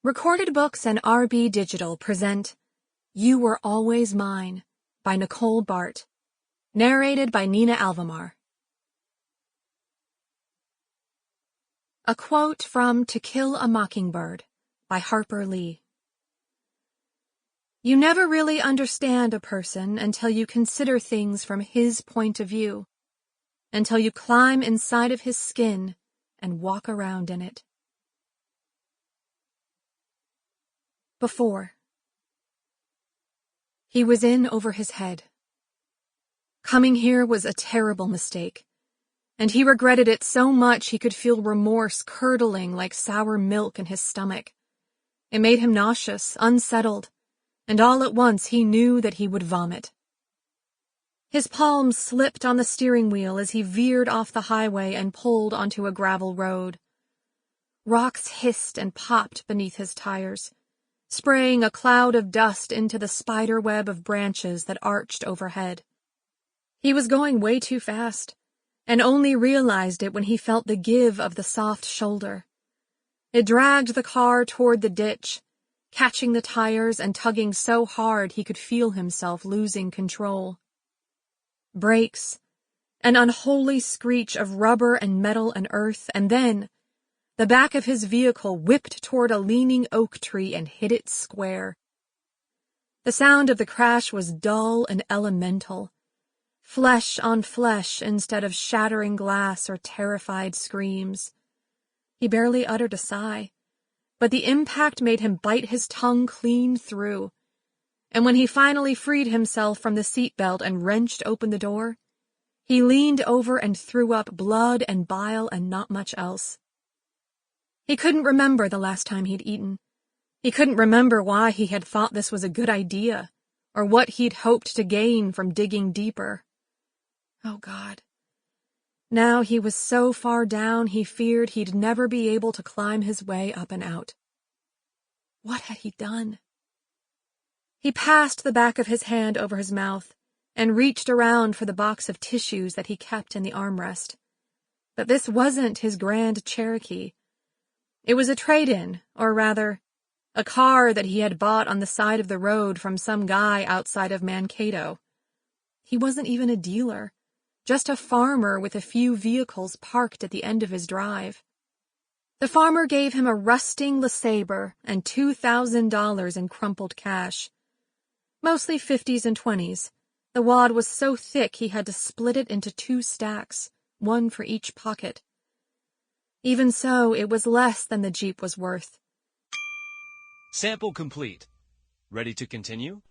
Recorded Books and RB Digital present You Were Always Mine by Nicole Baart. Narrated by Nina Alvamar. A quote from To Kill a Mockingbird by Harper Lee. You never really understand a person until you consider things from his point of view, until you climb inside of his skin and walk around in it. Before. He was in over his head. Coming here was a terrible mistake, and he regretted it so much he could feel remorse curdling like sour milk in his stomach. It made him nauseous, unsettled, and all at once he knew that he would vomit. His palms slipped on the steering wheel as he veered off the highway and pulled onto a gravel road. Rocks hissed and popped beneath his tires, spraying a cloud of dust into the spider web of branches that arched overhead. He was going way too fast, and only realized it when he felt the give of the soft shoulder. It dragged the car toward the ditch, catching the tires and tugging so hard he could feel himself losing control. Brakes, an unholy screech of rubber and metal and earth, and then the back of his vehicle whipped toward a leaning oak tree and hit it square. The sound of the crash was dull and elemental, flesh on flesh instead of shattering glass or terrified screams. He barely uttered a sigh, but the impact made him bite his tongue clean through, and when he finally freed himself from the seatbelt and wrenched open the door, he leaned over and threw up blood and bile and not much else. He couldn't remember the last time he'd eaten. He couldn't remember why he had thought this was a good idea, or what he'd hoped to gain from digging deeper. Oh, God. Now he was so far down he feared he'd never be able to climb his way up and out. What had he done? He passed the back of his hand over his mouth and reached around for the box of tissues that he kept in the armrest. But this wasn't his Grand Cherokee. It was a trade-in, or rather, a car that he had bought on the side of the road from some guy outside of Mankato. He wasn't even a dealer, just a farmer with a few vehicles parked at the end of his drive. The farmer gave him a rusting LeSabre and $2,000 in crumpled cash. Mostly 50s and 20s. The wad was so thick he had to split it into 2 stacks, one for each pocket. Even so, it was less than the Jeep was worth. Sample complete. Ready to continue?